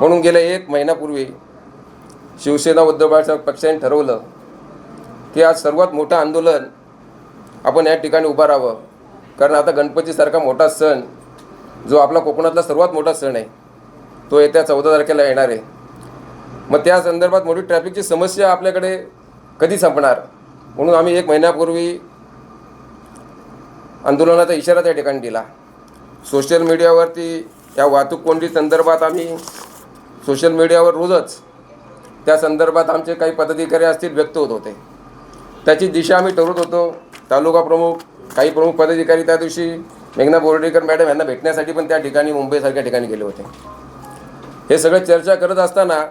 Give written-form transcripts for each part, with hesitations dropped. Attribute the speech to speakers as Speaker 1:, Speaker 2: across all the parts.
Speaker 1: म्हणून गेल्या 1 महिन्यापूर्वी शिवसेना उद्धव बाळासाहेब पक्षाने ठरवलं की आज सर्वात मोठं आंदोलन आपण या ठिकाणी उभं राहावं. कारण आता गणपतीसारखा मोठा सण, जो आपला कोकणातला सर्वात मोठा सण आहे, तो येत्या 14 तारखेला येणार आहे. मग त्या संदर्भात मोठी ट्रॅफिकची समस्या आपल्याकडे कधी संपणार, म्हणून आम्ही 1 महिन्यापूर्वी आंदोलनाचा इशारा त्या ठिकाणी दिला. सोशल मीडियावरती या वाहतूक कोंडी संदर्भात आम्ही सोशल मीडियावर रोजच त्या संदर्भात आमचे काही पदाधिकारी असतील व्यक्त होत होते. त्याची दिशा आम्ही ठरवत होतो. तालुका प्रमुख, काही प्रमुख पदाधिकारी त्या दिवशी मेघना बोर्डीकर मॅडम यांना भेटण्यासाठी पण त्या ठिकाणी मुंबईसारख्या ठिकाणी गेले होते. हे सगळं चर्चा करत असताना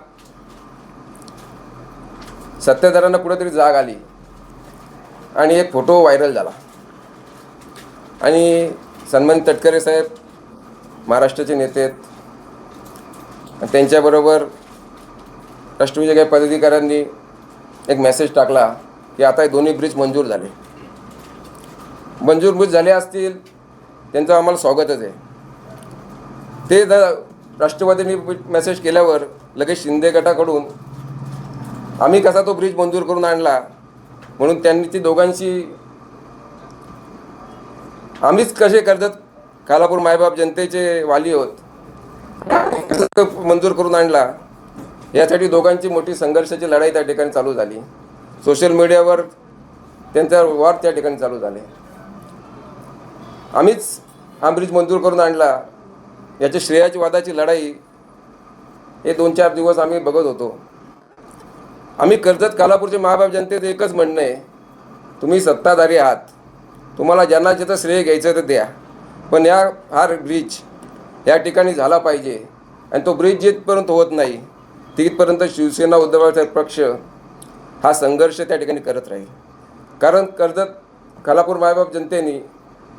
Speaker 1: सत्तेधाऱ्यांना कुठेतरी जाग आली आणि एक फोटो व्हायरल झाला आणि सन्मानित तटकरे साहेब महाराष्ट्राचे नेते आहेत, त्यांच्याबरोबर राष्ट्रवादीच्या काही पदाधिकाऱ्यांनी एक मेसेज टाकला की आता हे दोन्ही ब्रिज मंजूर झाले. मंजूर ब्रिज झाले असतील, त्यांचं आम्हाला स्वागतच आहे. ते राष्ट्रवादींनी मेसेज केल्यावर लगेच शिंदे गटाकडून आम्ही कसा तो ब्रिज मंजूर करून आणला, म्हणून त्यांनी ती दोघांशी आम्हीच कसे कर्जत खालापूर मायबाप जनतेचे वाली होत मंजूर करून आणला, यासाठी दोघांची मोठी संघर्षाची लढाई त्या ठिकाणी चालू झाली. सोशल मीडियावर त्यांचा वार त्या ठिकाणी चालू झाले. आम्हीच हा ब्रिज मंजूर करून आणला, याच्या श्रेयाची वादाची लढाई हे 2-4 दिवस आम्ही बघत होतो. आम्ही कर्जत खालापूरचे मायबाप जनतेचं एकच म्हणणं आहे, तुम्ही सत्ताधारी आहात, तुम्हाला ज्यांना ज्याचं श्रेय घ्यायचं तर द्या, पण हा ब्रिज या ठिकाणी झाला पाहिजे. आणि तो ब्रिज जिथपर्यंत होत नाही तिथपर्यंत शिवसेना उद्धव बाळासाहेब पक्ष हा संघर्ष त्या ठिकाणी करत राहील. कारण कर्जत खालापूर मायबाप जनतेने,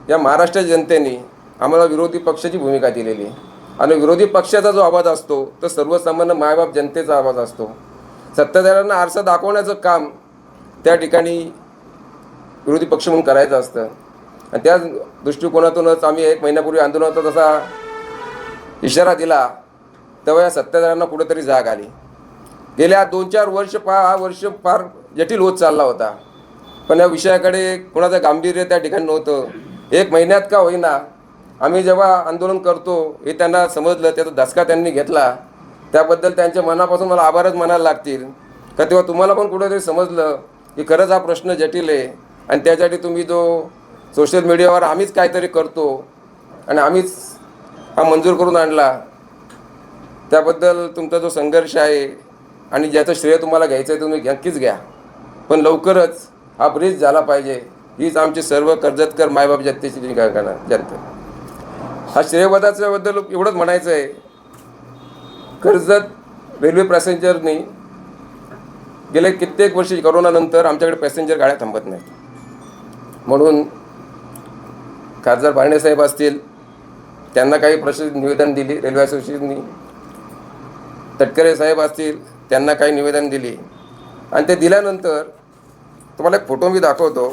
Speaker 1: या महाराष्ट्राच्या जनतेने आम्हाला विरोधी पक्षाची भूमिका दिलेली आहे. आणि विरोधी पक्षाचा जो आवाज असतो तो सर्वसामान्य मायबाप जनतेचा आवाज असतो. सत्ताधाऱ्यांना आरसा दाखवण्याचं काम त्या ठिकाणी विरोधी पक्ष म्हणून करायचं असतं. आणि त्या दृष्टिकोनातूनच आम्ही 1 महिन्यापूर्वी आंदोलनाचा तसा इशारा दिला, तेव्हा या सत्ताधाऱ्यांना कुठेतरी जाग आली. गेल्या 2-4 वर्ष हा वर्ष फार जटिल होत चालला होता, पण या विषयाकडे कोणाचं गांभीर्य त्या ठिकाणी नव्हतं. 1 महिन्यात का होईना आम्ही जेव्हा आंदोलन करतो हे त्यांना समजलं, त्याचा धसका त्यांनी घेतला. त्याबद्दल त्यांच्या मनापासून मला आभारच मानायला लागतील. का तेव्हा तुम्हाला पण कुठेतरी समजलं की खरंच हा प्रश्न जटिल आहे आणि त्यासाठी तुम्ही जो सोशल मीडियावर आम्हीच काहीतरी करतो आणि आम्हीच हा मंजूर करून आणला, त्याबद्दल तुमचा जो संघर्ष आहे आणि ज्याचं श्रेय तुम्हाला घ्यायचं आहे तुम्ही नक्कीच घ्या, पण लवकरच हा ब्रिज झाला पाहिजे. हीच आमची सर्व कर्जतकर मायबाप जनतेची जनता. हा श्रेयवादाच्याबद्दल एवढंच म्हणायचं आहे, कर्जत रेल्वे पॅसेंजरनी गेले कित्येक वर्षी करोनानंतर आमच्याकडे पॅसेंजर गाड्या थांबत नाहीत. म्हणून खासदार बाळणेसाहेब असतील, त्यांना काही प्रश्न निवेदन दिली रेल्वे असोसिएशननी. तटकरे साहेब असतील, त्यांना काही निवेदन दिली. आणि ते दिल्यानंतर तुम्हाला एक फोटो मी दाखवतो.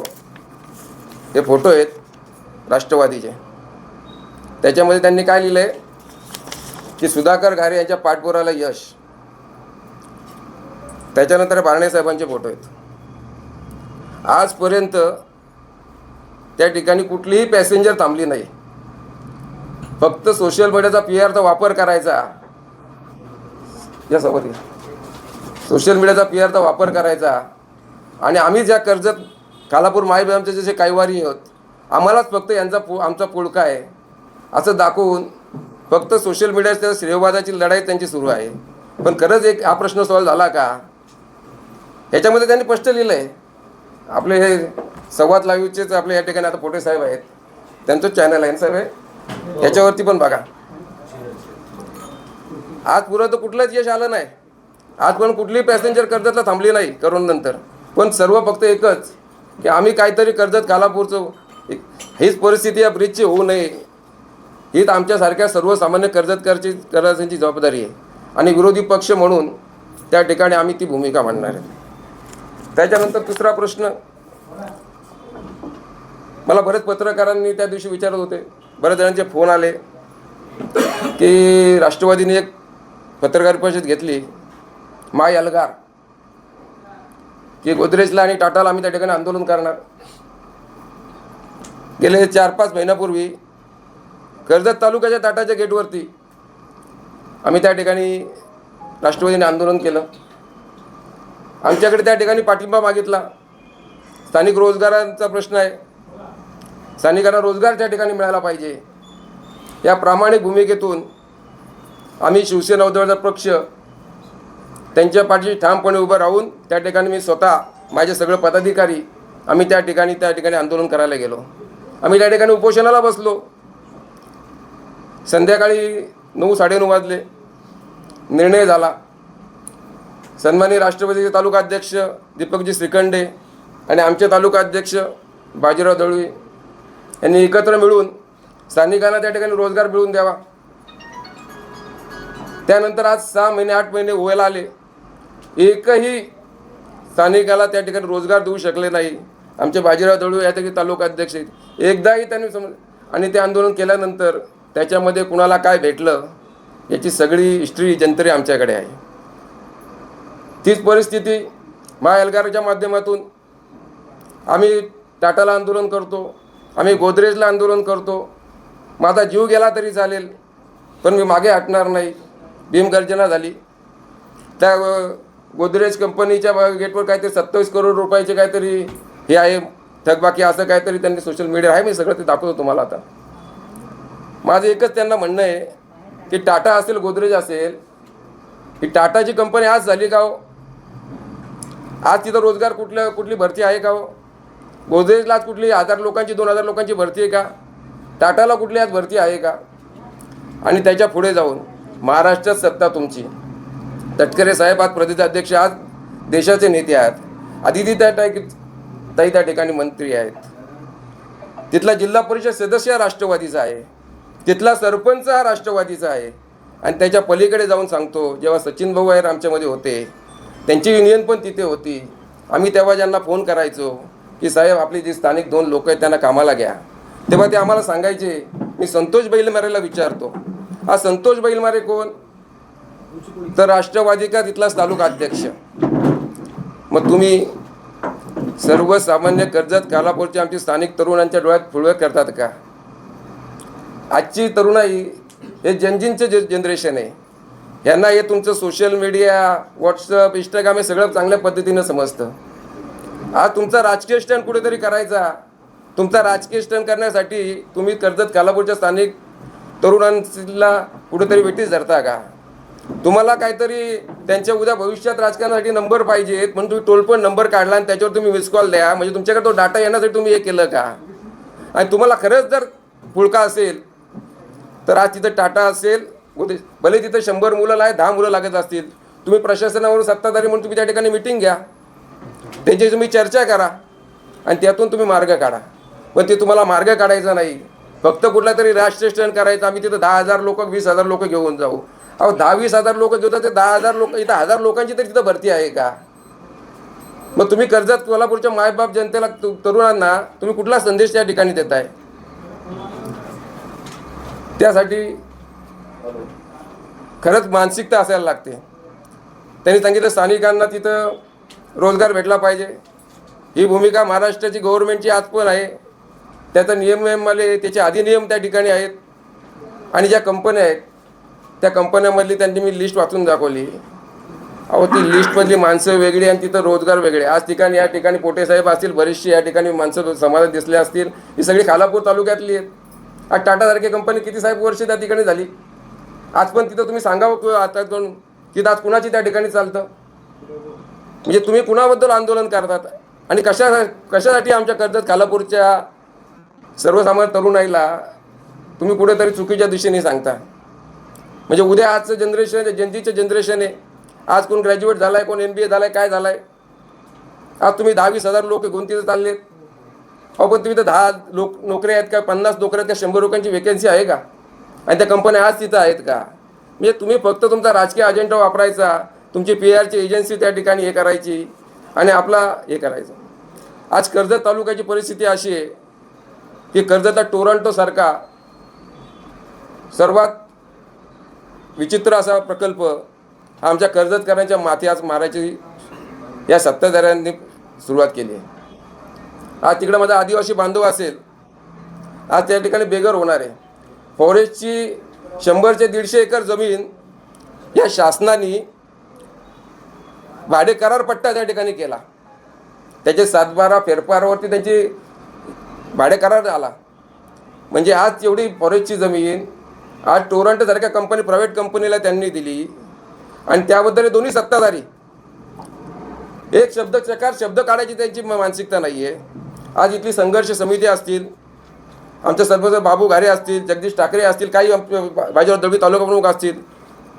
Speaker 1: हे फोटो आहेत राष्ट्रवादीचे. त्याच्यामध्ये त्यांनी काय लिहिलं आहे की सुधाकर घारे यांच्या पाठपुराला यश. त्याच्यानंतर बाळणेसाहेबांचे फोटो आहेत. आजपर्यंत त्या ठिकाणी कुठलीही पॅसेंजर थांबली नाही. फक्त सोशल मीडियाचा PR वापर करायचा, यासोबत सोशल मीडियाचा PR वापर करायचा. आणि आम्ही ज्या कर्जत खालापूर मायबापचे जसे कैवारी आहोत, आम्हालाच फक्त आमचा पुळका आहे असं दाखवून फक्त सोशल मीडियाच्या श्रेयवादाची लढाई त्यांची सुरू आहे. पण खरंच एक हा प्रश्न सॉल्व्ह झाला का, ह्याच्यामध्ये त्यांनी स्पष्ट लिहिलं आहे. आपले हे संवाद लाईव्हचेच आपले या ठिकाणी आता पोटे साहेब आहेत, त्यांचं चॅनल आहे साहेब, याच्यावरती पण बघा. आजपर्यंत कुठलंच यश आलं नाही, आजपर्यंत कुठलीही पॅसेंजर कर्जतला थांबली नाही करोनानंतर. पण सर्व फक्त एकच की आम्ही काहीतरी कर्जत खालापूरचं, हीच परिस्थिती या ब्रिजची होऊ नये, हीच आमच्यासारख्या सर्वसामान्य कर्जतकरांची जबाबदारी आहे. आणि विरोधी पक्ष म्हणून त्या ठिकाणी आम्ही ती भूमिका मांडणार आहे. त्याच्यानंतर दुसरा प्रश्न, मला बरेच पत्रकारांनी त्या दिवशी विचारत होते, बऱ्याच जणांचे फोन आले की राष्ट्रवादीने एक पत्रकार परिषद घेतली माय अलगार की गोदरेजला आणि टाटाला आम्ही त्या ठिकाणी आंदोलन करणार. गेले 4-5 महिन्यापूर्वी कर्जत तालुक्याच्या टाटाच्या गेटवरती आम्ही त्या ठिकाणी राष्ट्रवादीने आंदोलन केलं. आमच्याकडे त्या ठिकाणी पाठिंबा मागितला. स्थानिक रोजगारांचा प्रश्न आहे, स्थानिकांना रोजगार त्या ठिकाणी मिळाला पाहिजे. या प्रामाणिक भूमिकेतून आम्ही शिवसेना उद्धवचा पक्ष त्यांच्या पाठीशी ठामपणे उभं राहून त्या ठिकाणी मी स्वतः माझे सगळे पदाधिकारी आम्ही त्या ठिकाणी आंदोलन करायला गेलो. आम्ही त्या ठिकाणी उपोषणाला बसलो. संध्याकाळी 9-9:30 वाजले. निर्णय झाला. सन्माननीय राष्ट्रवादीचे तालुका अध्यक्ष दीपकजी श्रीखंडे आणि आमचे तालुका अध्यक्ष बाजीराव दळवी यांनी एकत्र मिळून स्थानिकांना त्या ठिकाणी रोजगार मिळवून द्यावा. त्यानंतर आज 6 महिने 8 महिने व्हायला आले, एकही स्थानिकाला त्या ठिकाणी रोजगार देऊ शकले नाही. आमचे बाजीराव दळवी या ठिकाणी तालुका अध्यक्ष आहेत. एकदाही त्यांनी आणि ते आंदोलन केल्यानंतर त्याच्यामध्ये कुणाला काय भेटलं याची सगळी हिस्ट्री जंत्री आमच्याकडे आहे. तीच परिस्थिती माय अलगारच्या माध्यमातून आम्ही टाटाला आंदोलन करतो, आम्ही गोदरेजला आंदोलन करतो. माझा जीव गेला तरी चालेल, पण मी मागे हटणार नाही. भीमगर्जना झाली. त्या गोदरेज कंपनीच्या गेटवर काहीतरी 27 करोड रुपयाचे काहीतरी हे आहे थकबाकी, असं काहीतरी त्यांनी सोशल मीडिया आहे, मी सगळं ते दाखवतो तुम्हाला. आता माझं एकच त्यांना म्हणणं आहे की टाटा असेल गोदरेज असेल, ही टाटाची कंपनी आज झाली का हो? आज तिथं रोजगार कुठली भरती आहे का हो? गोदरेजला आज कुठली 1000 लोकांची 2000 लोकांची भरती आहे का? टाटाला कुठली आज भरती आहे का? आणि त्याच्या पुढे जाऊन महाराष्ट्रात सत्ता तुमची. तटकरे साहेब आज प्रदेशाध्यक्ष, आज देशाचे नेते आहेत. आदिती ताई त्या ठिकाणी मंत्री आहेत. तिथला जिल्हा परिषद सदस्य हा राष्ट्रवादीचा आहे, तिथला सरपंच हा राष्ट्रवादीचा आहे. आणि त्याच्या पलीकडे जाऊन सांगतो, जेव्हा सचिन भाऊ आहे आमच्यामध्ये होते, त्यांची युनियन पण तिथे होती. आम्ही तेव्हा ज्यांना फोन करायचो की साहेब आपली जी स्थानिक 2 लोक आहेत त्यांना कामाला घ्या, तेव्हा ते आम्हाला सांगायचे. मी संतोष बैलमारेला विचारतो, हा संतोष बैलमारे कोण? तर राष्ट्रवादी का तिथलाच तालुका अध्यक्ष. मग तुम्ही सर्वसामान्य कर्जत कालापूरची आमची स्थानिक तरुणांच्या डोळ्यात फुलवे करतात का? आजची तरुणाई हे जनजींचे जनरेशन आहे. यांना हे तुमचं सोशल मीडिया, व्हॉट्सअप, इंस्टाग्राम हे सगळं चांगल्या पद्धतीनं समजतं. आज तुमचा राजकीय स्टंट कुठेतरी करायचा. तुमचा राजकीय स्टंट करण्यासाठी तुम्ही कर्जत कालापूरच्या स्थानिक तरुणांना कुठेतरी वेठीस धरता का? तुम्हाला काहीतरी त्यांच्या उद्या भविष्यात राजकारणासाठी नंबर पाहिजेत म्हणून तुम्ही टोलपण नंबर काढला आणि त्याच्यावर तुम्ही मिस कॉल द्या, म्हणजे तुमच्याकडे तो डाटा येण्यासाठी तुम्ही हे केलं का? आणि तुम्हाला खरंच जर पुळका असेल तर आज तिथं टाटा असेल, भले तिथं 100 मुलं आहे, 10 मुलं लागत असतील, तुम्ही प्रशासनावरून सत्ताधारी म्हणून तुम्ही त्या ठिकाणी मिटिंग घ्या, त्यांची तुम्ही चर्चा करा आणि त्यातून तुम्ही मार्ग काढा. पण ते तुम्हाला मार्ग काढायचा नाही, फक्त कुठला तरी राष्ट्रीय स्टंट करायचा. आम्ही तिथं 10,000 लोक 20,000 लोक घेऊन जाऊ. अहो 10-20,000 लोक घेतात, ते 10,000 लोक इथं 1000 लोकांची तरी तिथं भरती आहे का? मग तुम्ही कर्जत कोल्हापूरच्या मायबाप जनतेला, तरुणांना तुम्ही कुठला संदेश त्या ठिकाणी देताय? त्यासाठी खरंच मानसिकता असायला लागते. त्यांनी सांगितलं स्थानिकांना तिथं रोजगार भेटला पाहिजे. ही भूमिका महाराष्ट्राची गव्हर्नमेंटची आज पण आहे. त्याचा नियमावली, त्याचे अधिनियम त्या ठिकाणी आहेत. आणि ज्या कंपन्या आहेत त्या कंपन्यामधली त्यांनी मी लिस्ट वाचून दाखवली. अहो ती लिस्टमधली माणसं वेगळी आणि तिथं रोजगार वेगळे. आज ठिकाणी या ठिकाणी पोटेसाहेब असतील, बरेचशी या ठिकाणी माणसं समाजात दिसले असतील, ही सगळी खालापूर तालुक्यातली आहेत. आज टाटासारखी कंपनी किती साहेब वर्ष त्या ठिकाणी झाली. आज पण तिथं तुम्ही सांगावं किंवा आता कोण तिथं आज कुणाची त्या ठिकाणी चालतं? म्हणजे तुम्ही कुणाबद्दल आंदोलन करतात आणि कशासाठी आमच्या कर्जत खालापूरच्या सर्वसामान्य तरुणाईला तुम्ही कुठेतरी चुकीच्या दिशेने सांगता? म्हणजे उद्या आजचं जनरेशन जनजीचं जनरेशन आहे. आज कोण ग्रॅज्युएट झाला आहे, कोण MBA झाला आहे, काय झालं आहे. आज तुम्ही 10-20 लोक घेऊन तिथं चाललेत. अहो पण तुम्ही तर 10 नोकऱ्या आहेत का, 50 नोकऱ्या आहेत का, 100 लोकांची वेकेन्सी आहे का? आणि त्या कंपन्या आज तिथं आहेत का? म्हणजे तुम्ही फक्त तुमचा राजकीय अजेंडा वापरायचा, तुमची PR ची एजन्सी त्या ठिकाणी हे करायची आणि आपला हे करायचं. आज कर्जत तालुक्याची परिस्थिती अशी आहे की कर्जतला टोरंटोसारखा सर्वात विचित्र असा प्रकल्प आमच्या कर्जतकरांच्या माथी आज मारायची या सत्ताधाऱ्यांनी सुरुवात केली आहे. आज तिकडे माझा आदिवासी बांधव असेल, आज त्या ठिकाणी बेघर होणार आहे. फॉरेस्टची 100 ते 150 एकर जमीन या शासनाने भाडे करार पट्टा त्या ठिकाणी केला. त्याचे 7-12 फेरफारावरती त्यांची भाडे करार आला. म्हणजे आज एवढी फॉरेस्टची जमीन आज टोरंटोसारख्या कंपनी, प्रायव्हेट कंपनीला त्यांनी दिली. आणि त्याबद्दल हे दोन्ही सत्ताधारी एक शब्द काढायची त्यांची मानसिकता नाही आहे. आज इथली संघर्ष समिती असतील, आमचे सरपंच बाबू घारे असतील, जगदीश ठाकरे असतील, काही बाजीराव दळवी तालुका प्रमुख असतील,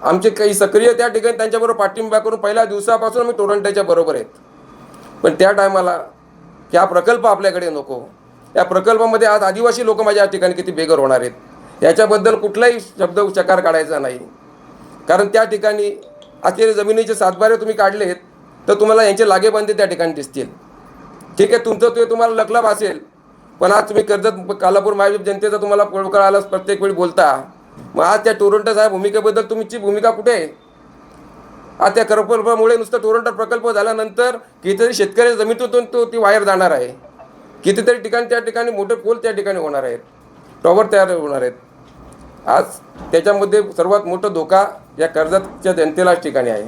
Speaker 1: आमचे काही सक्रिय त्या ठिकाणी त्यांच्याबरोबर पाठिंबा करून पहिल्या दिवसापासून आम्ही टोरंटोच्या बरोबर आहेत. पण त्या टायमाला की हा प्रकल्प आपल्याकडे नको, या प्रकल्पामध्ये आज आदिवासी लोक माझ्या ठिकाणी किती बेघर होणार आहेत याच्याबद्दल कुठलाही शब्द चकार काढायचा नाही. कारण त्या ठिकाणी अखेर जमिनीचे 7 तुम्ही काढलेत तर तुम्हाला यांचे लागेबांधे त्या ठिकाणी दिसतील. ठीक आहे, तुमचं ते तुम्हाला लकलाभ असेल, पण आज तुम्ही कर्जत कालापूर महाविप जनतेचा तुम्हाला पळकळ आला प्रत्येक वेळी बोलता. मग आज त्या टोरंटो साहेब भूमिकेबद्दल तुमची भूमिका कुठे आहे? आज त्या प्रकल्पामुळे नुसतं टोरंटो प्रकल्प झाल्यानंतर कितीतरी शेतकऱ्याच्या जमिनीतून ती वायर जाणार आहे. कितीतरी ठिकाणी त्या ठिकाणी मोठे पोल त्या ठिकाणी होणार आहेत, टॉवर तयार होणार आहेत. आज त्याच्यामध्ये सर्वात मोठा धोका या कर्जतच्या जनतेलाच ठिकाणी आहे.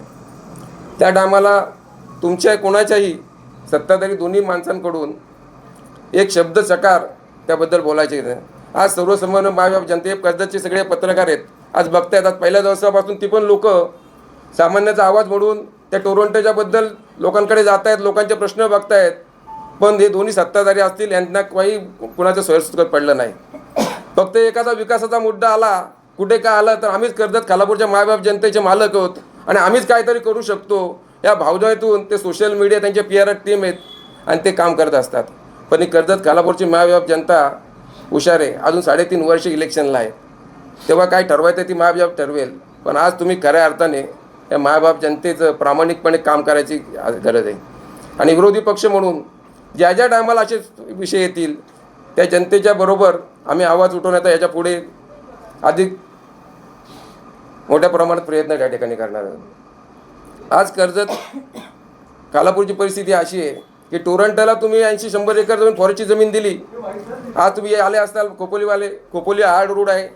Speaker 1: त्या टायमाला तुमच्या कोणाच्याही सत्ताधारी दोन्ही माणसांकडून एक शब्द चकार त्याबद्दल बोलायचे नाही. आज सर्वसामान्य मायबाप जनते, कर्जतचे सगळे पत्रकार आहेत, आज बघतायत. आज पहिल्या दिवसापासून ती पण लोक सामान्याचा आवाज म्हणून त्या टोरंटोच्याबद्दल लोकांकडे जात आहेत, लोकांचे प्रश्न बघतायत. पण हे दोन्ही सत्ताधारी असतील यांना काही कुणाचं सोयीस्कर पडलं नाही. फक्त एखादा विकासाचा मुद्दा आला, कुठे काय आला तर आम्हीच कर्जत खालापूरच्या मायबाप जनतेचे मालक आहोत आणि आम्हीच काहीतरी करू शकतो या भावनेतून ते सोशल मीडिया, त्यांचे PR टीम आहेत आणि ते काम करत असतात. पण ही कर्जत खालापूरची मायबाप जनता हुशार आहे. अजून 3.5 वर्ष इलेक्शनला आहे, तेव्हा काय ठरवायचं ती मायबाप ठरवेल. पण आज तुम्ही खऱ्या अर्थाने या मायबाप जनतेचं प्रामाणिकपणे काम करायची गरज आहे. आणि विरोधी पक्ष म्हणून ज्या ज्या टायमाला असे विषय येतील त्या जनतेच्या बरोबर आम्ही आवाज उठवण्याचा याच्या पुढे अधिक मोठ्या प्रमाणात प्रयत्न त्या ठिकाणी करणार आहोत. आज कर्जत कालापूरची परिस्थिती अशी आहे की टोरंटोला तुम्ही 80-100 एकर जमीन फॉरेस्टची जमीन दिली. आज तुम्ही आले असताल खोपोली हार्ड रोड आहे,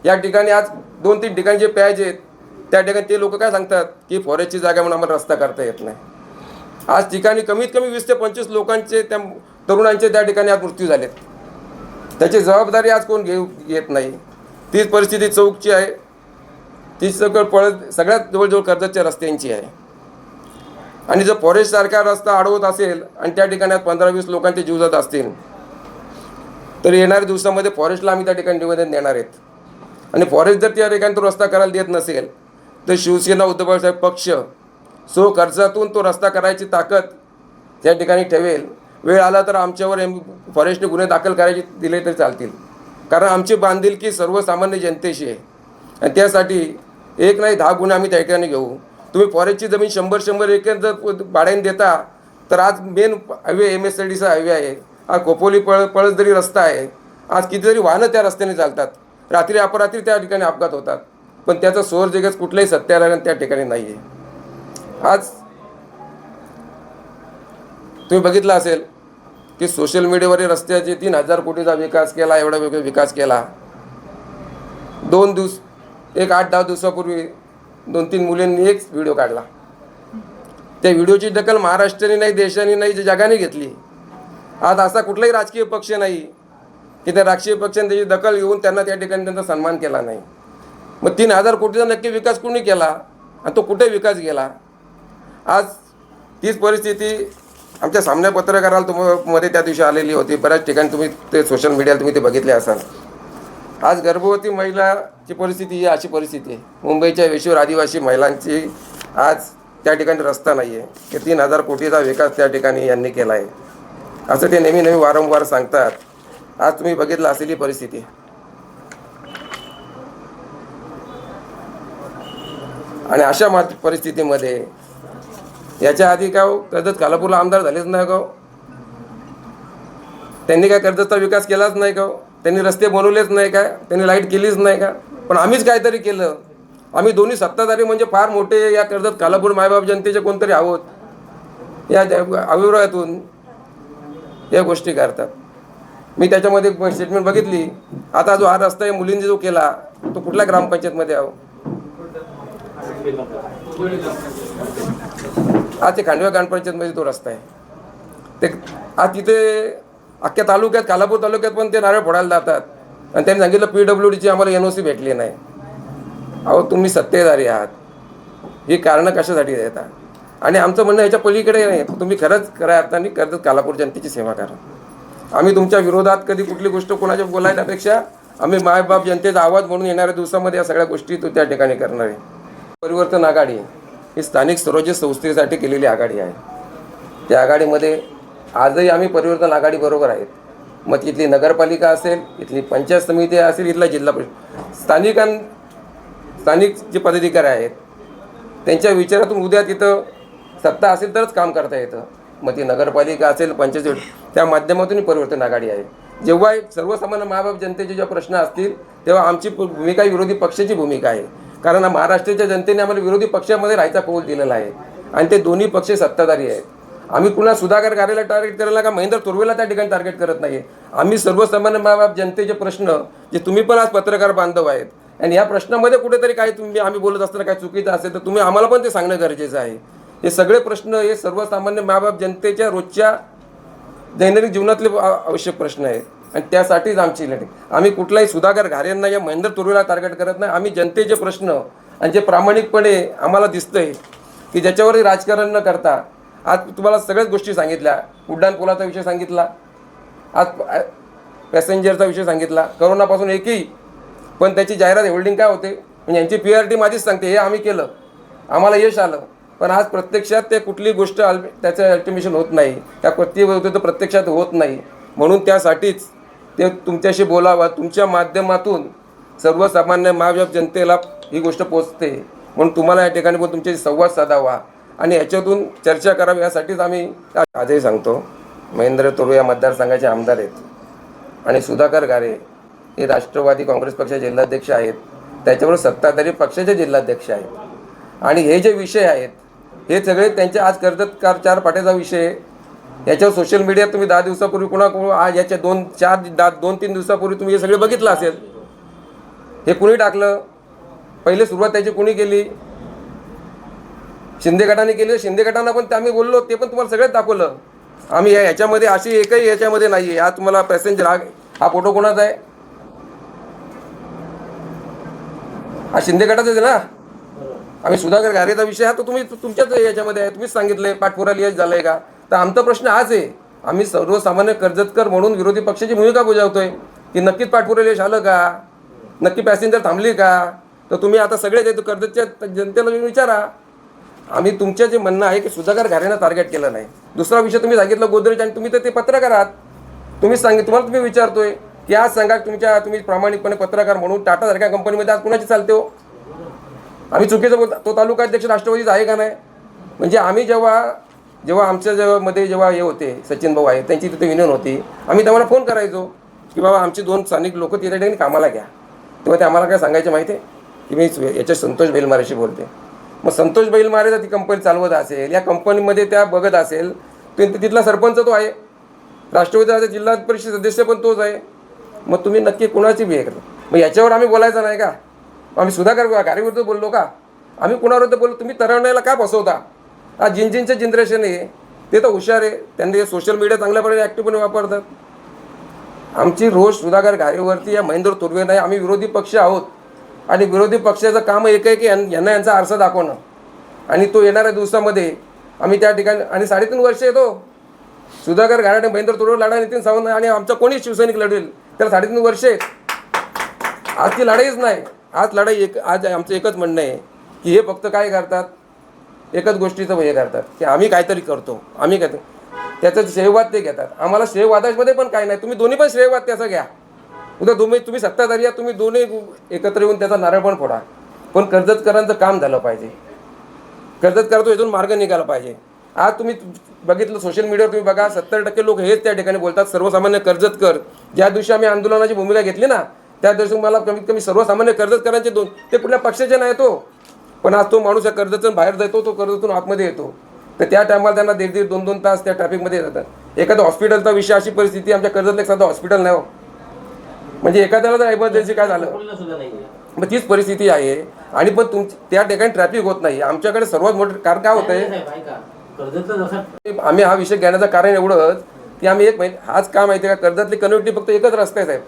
Speaker 1: या ठिकाणी आज 2-3 ठिकाणी जे पॅच आहेत त्या ठिकाणी ते लोक काय सांगतात की फॉरेस्टची जागा म्हणून आम्हाला रस्ता करता येत नाही. आज ठिकाणी कमीत कमी 20 ते 25 लोकांचे, त्या तरुणांचे त्या ठिकाणी आज मृत्यू झालेत. त्याची जबाबदारी आज कोण घेत नाही. तीच परिस्थिती चौकची आहे, तीच सगळ्यात जवळजवळ कर्जतच्या रस्त्यांची आहे. आणि जर फॉरेस्टसारखा रस्ता अडवत असेल आणि त्या ठिकाणी 15-20 लोकांचे जीव जात असतील तर येणाऱ्या दिवसामध्ये फॉरेस्टला आम्ही त्या ठिकाणी निवेदन देणार आहेत. आणि फॉरेस्ट जर त्या ठिकाणी तो रस्ता करायला देत नसेल तर शिवसेना, उद्धव बाळासाहेब पक्ष कर्जातून तो रस्ता करायची ताकद त्या ठिकाणी ठेवेल. वेळ आला तर आमच्यावर फॉरेस्टने गुन्हे दाखल करायचे दिले तरी चालतील. कारण आमची बांधिलकी सर्वसामान्य जनतेशी आहे आणि त्यासाठी 1 नाही 10 गुन्हे आम्ही त्या ठिकाणी घेऊ. तुम्ही फॉरेस्टची जमीन 100 एकर जर भाड्याने देता तर आज मेन हायवे MSIDचा हायवे आहे, हा खोपोली पळसदरी रस्ता आहे. आज कितीतरी वाहनं त्या रस्त्याने चालतात, रात्री अपरात्री त्या ठिकाणी अपघात होतात. पण त्याचा सोर जगच कुठल्याही सत्याग्रह त्या ठिकाणी नाही आहे. आज तुम्ही बघितलं असेल की सोशल मीडियावरील रस्त्याचे 3,000 कोटीचा विकास केला, एवढा वेगळा विकास केला. 8-10 दिवसापूर्वी 2-3 मुलींनी एक व्हिडिओ काढला. त्या व्हिडिओची दखल महाराष्ट्राने नाही, देशाने नाही, जगाने घेतली. आज असा कुठलाही राजकीय पक्ष नाही की त्या राजकीय पक्षाने त्याची दखल घेऊन त्यांना त्या ठिकाणी त्यांचा सन्मान केला नाही. मग 3,000 कोटीचा नक्की विकास कोणी केला आणि तो कुठे विकास गेला? आज तीच परिस्थिती आमच्या सामन्या पत्रकाराला मध्ये त्या दिवशी आलेली होती. बऱ्याच ठिकाणी तुम्ही ते सोशल मीडियाला तुम्ही ते बघितले असाल. आज गर्भवती महिलाची परिस्थिती ही अशी परिस्थिती आहे. मुंबईच्या वेशीवर आदिवासी महिलांची आज त्या ठिकाणी रस्ता नाही आहे की 3,000 कोटीचा विकास त्या ठिकाणी यांनी केला आहे असं ते नेहमी वारंवार सांगतात. आज तुम्ही बघितलं असेल ही परिस्थिती. आणि अशा परिस्थितीमध्ये याच्या आधी का कर्जत खालापूरला आमदार झालेच नाही का? त्यांनी काय कर्जतचा विकास केलाच नाही का? त्यांनी रस्ते बनवलेच नाही का? त्यांनी लाईट केलीच नाही का? पण आम्हीच काहीतरी केलं आम्ही दोन्ही सत्ताधारी म्हणजे फार मोठे या कर्जत कालापूर मायबाप जनतेचे कोणतरी आहोत, या अभिप्रायातून या गोष्टी करतात. मी त्याच्यामध्ये स्टेटमेंट बघितली. आता जो हा रस्ता आहे मुलींनी जो केला तो कुठल्या ग्रामपंचायतमध्ये आहो? आज ते खांडव्या ग्रामपंचायतमध्ये तो रस्ता आहे. ते आज तिथे अख्ख्या तालुक्यात, कालापूर तालुक्यात पण ते नारळ फोडायला जातात आणि त्यांनी सांगितलं PWDची आम्हाला NOC भेटली नाही. अहो, तुम्ही सत्तेधारी आहात, ही कारणं कशासाठी देता? आणि आमचं म्हणणं याच्या पलीकडे नाही. तुम्ही खरंच खऱ्या अर्थाने कर्जत कालापूर जनतेची सेवा करा. आम्ही तुमच्या विरोधात कधी कुठली गोष्ट कोणाच्या बोलायच्यापेक्षा आम्ही मायबाप जनतेचा आवाज म्हणून येणाऱ्या दिवसामध्ये या सगळ्या गोष्टी तो त्या ठिकाणी करणार आहे. परिवर्तन आघाडी ही स्थानिक स्वराज्य संस्थेसाठी केलेली आघाडी आहे. त्या आघाडीमध्ये आजही आम्ही परिवर्तन आघाडी बरोबर आहेत. मग इथली नगरपालिका असेल, इथली पंचायत समिती असेल, इथला जिल्हा परिषद, स्थानिक जे पदाधिकारी आहेत त्यांच्या विचारातून उद्या तिथं सत्ता असेल तरच काम करता येतं. मग ती नगरपालिका असेल, पंचायत, त्या माध्यमातून परिवर्तन आघाडी आहे. जेव्हा सर्वसामान्य मायबाप जनतेचे जे प्रश्न असतील तेव्हा आमची भूमिका विरोधी पक्षाची भूमिका आहे. कारण महाराष्ट्राच्या जनतेने आम्हाला विरोधी पक्षामध्ये राहायचा कौल दिलेला आहे आणि ते दोन्ही पक्ष सत्ताधारी आहेत. आम्ही कुणा सुधाकर घारेला टार्गेट करायला का महेंद्र तोरवेला त्या ठिकाणी टार्गेट करत नाही. आम्ही सर्वसामान्य मायबाप जनतेचे प्रश्न, जे तुम्ही पण आज पत्रकार बांधव आहेत आणि या प्रश्नामध्ये कुठेतरी काही आम्ही बोलत असताना काही चुकीचं असेल तर तुम्ही आम्हाला पण ते सांगणं गरजेचं आहे. हे सगळे प्रश्न हे सर्वसामान्य मायबाप जनतेच्या रोजच्या दैनंदिन जीवनातले आवश्यक प्रश्न आहेत आणि त्यासाठीच आमची लढाई. आम्ही कुठलाही सुधाकर घारेंना या महेंद्र तोरवेला टार्गेट करत नाही. आम्ही जनतेचे प्रश्न आणि जे प्रामाणिकपणे आम्हाला दिसतंय की ज्याच्यावरही राजकारण न करता, आज तुम्हाला सगळ्याच गोष्टी सांगितल्या. उड्डाण पुलाचा विषय सांगितला, आज पॅसेंजरचा विषय सांगितला. करोनापासून एकही पण त्याची जाहिरात होल्डिंग काय होते म्हणजे यांची PRT माझीच सांगते हे आम्ही केलं, आम्हाला यश आलं. पण आज प्रत्यक्षात ते कुठली गोष्ट त्याचं अल्टिमेशन होत नाही, त्या तर प्रत्यक्षात होत नाही. म्हणून त्यासाठीच ते तुमच्याशी बोलावं, तुमच्या माध्यमातून सर्वसामान्य मायबाप जनतेला ही गोष्ट पोचते. म्हणून तुम्हाला या ठिकाणी पण तुमच्याशी संवाद साधावा आणि याच्यातून चर्चा करावी यासाठीच आम्ही आजही सांगतो. महेंद्र तोरवे या मतदारसंघाचे आमदार आहेत आणि सुधाकर घारे हे राष्ट्रवादी काँग्रेस पक्षाचे जिल्हाध्यक्ष आहेत, त्याच्यावर सत्ताधारी पक्षाचे जिल्हाध्यक्ष आहेत. आणि हे जे विषय आहेत हे सगळे त्यांचे आज कर्जत 4 पाट्याचा विषय, याच्यावर सोशल मीडियात तुम्ही 10 दिवसापूर्वी आज याच्या 2-3 दिवसापूर्वी तुम्ही हे सगळे बघितलं असेल. हे कुणी टाकलं? पहिले सुरुवात त्याची कुणी केली? शिंदे गटाने केली. शिंदे गटांना पण आम्ही बोललो, ते पण तुम्हाला सगळ्यात दाखवलं. आम्ही याच्यामध्ये अशी एकही याच्यामध्ये नाही आहे. आज तुम्हाला पॅसेंजर हा फोटो कोणाचा आहे? हा शिंदे गटाचाच आहे ना. आम्ही सुधाकर घारेचा विषय हा तो तुम्ही तुमच्याच याच्यामध्ये आहे, तुम्हीच सांगितलंय. पाठपुरावा यश झालंय का? तर आमचा प्रश्न हाच आहे. आम्ही सर्वसामान्य कर्जतकर म्हणून विरोधी पक्षाची भूमिका बजावतोय की नक्कीच पाठपुरावा यश आलं का, नक्की पॅसेंजर थांबली का? तर तुम्ही आता सगळे जे कर्जतच्या जनतेला विचारा. आम्ही तुमचं जे म्हणणं आहे की सुधाकर घारेनं टार्गेट केलं नाही. दुसरा विषय तुम्ही सांगितलं गोदरेज, आणि तुम्ही तर ते पत्रकार आहात, तुम्हाला तुम्ही विचारतोय की आज सांगा तुम्ही प्रामाणिकपणे पत्रकार म्हणून टाटासारख्या कंपनीमध्ये आज कुणाची चालते हो? आम्ही चुकीचं बोलतो. तो तालुका अध्यक्ष राष्ट्रवादीचा आहे का नाही? म्हणजे आम्ही जेव्हा आमच्या मध्ये हे होते सचिन भाऊ आहे, त्यांची तिथे विनंती होती, आम्ही त्यांना फोन करायचो की बाबा आमची 2 स्थानिक लोक तिथे ठिकाणी कामाला घ्या. तेव्हा ते आम्हाला काय सांगायचे माहिती आहे की मी याच्या संतोष बैलमारेशी बोलते. मग संतोष बैलमारे जर ती कंपनी चालवत असेल, या कंपनीमध्ये त्या बघत असेल, तिथला सरपंच तो आहे, राष्ट्रवादीचा जिल्हा परिषद सदस्य पण तोच आहे. मग तुम्ही नक्की कुणाची बी करा. मग याच्यावर आम्ही बोलायचं नाही का? आम्ही सुधाकर घारेविरुद्ध बोललो का? आम्ही कुणाविरुद्ध बोललो? तुम्ही तरवण्याला का फसवता? हा जिंजींचं जनरेशन आहे ते तर हुशार आहे, त्यांनी सोशल मीडिया चांगल्यापणे ॲक्टिव्हपणे वापरतात. आमची रोज सुधाकर घारेवरती या महेंद्र तोरवे नाही. आम्ही विरोधी पक्ष आहोत आणि विरोधी पक्षाचं काम एक आहे की यांचा आरसा दाखवणं, आणि तो येणाऱ्या दिवसामध्ये आम्ही त्या ठिकाणी. आणि 3.5 वर्ष येतो सुधाकर घारे महेंद्र तोरवे लढा, नितीन सावंत आणि आमचा कोणी शिवसैनिक लढवेल त्याला 3.5 वर्ष आहेत. आज ती लढाईच नाही. आज आज आमचं एकच म्हणणं आहे की हे फक्त काय करतात, एकच गोष्टीचं हे करतात की आम्ही काहीतरी करतो, आम्ही काय त्याचं श्रेयवाद ते घेतात. आम्हाला श्रेयवादामध्ये पण काय नाही. तुम्ही दोन्ही पण श्रेयवाद त्याचं घ्या. उद्या तुम्ही सत्ताधारी आहात, तुम्ही दोन्ही एकत्र येऊन त्याचा नारळ पण फोडा. पण कर्जतकरांचं काम झालं पाहिजे, कर्जतकर तो यातून मार्ग निघाला पाहिजे. आज तुम्ही बघितलं सोशल मीडियावर, तुम्ही बघा 70% लोक हेच त्या ठिकाणी बोलतात. सर्वसामान्य कर्जतकर ज्या दिवशी आम्ही आंदोलनाची भूमिका घेतली ना, त्या दिवशी मला कमीत कमी सर्वसामान्य कर्जतकरांचे दोन, ते कुठल्या पक्षाचे नाही तो, पण आज तो माणूस या कर्जतून बाहेर जातो, तो कर्जतून आतमध्ये येतो, तर त्या टायमाला त्यांना 1.5-2 तास त्या ट्रॅफिकमध्ये जातात. एखादा हॉस्पिटलचा विषय, अशी परिस्थिती आमच्या कर्जतला एक साधं हॉस्पिटल नाही हो, म्हणजे एखाद्याला जर इमर्जन्सी काय झालं मग तीच परिस्थिती आहे. आणि पण त्या ठिकाणी ट्रॅफिक होत नाही. आमच्याकडे सर्वात मोठं कारण काय होतंय, आम्ही हा विषय घेण्याचं कारण एवढंच की आम्ही एक महिने, हाच काम माहिती आहे का, कर्जतली कनेक्टिव्हिटी फक्त एकच रस्ता आहे साहेब.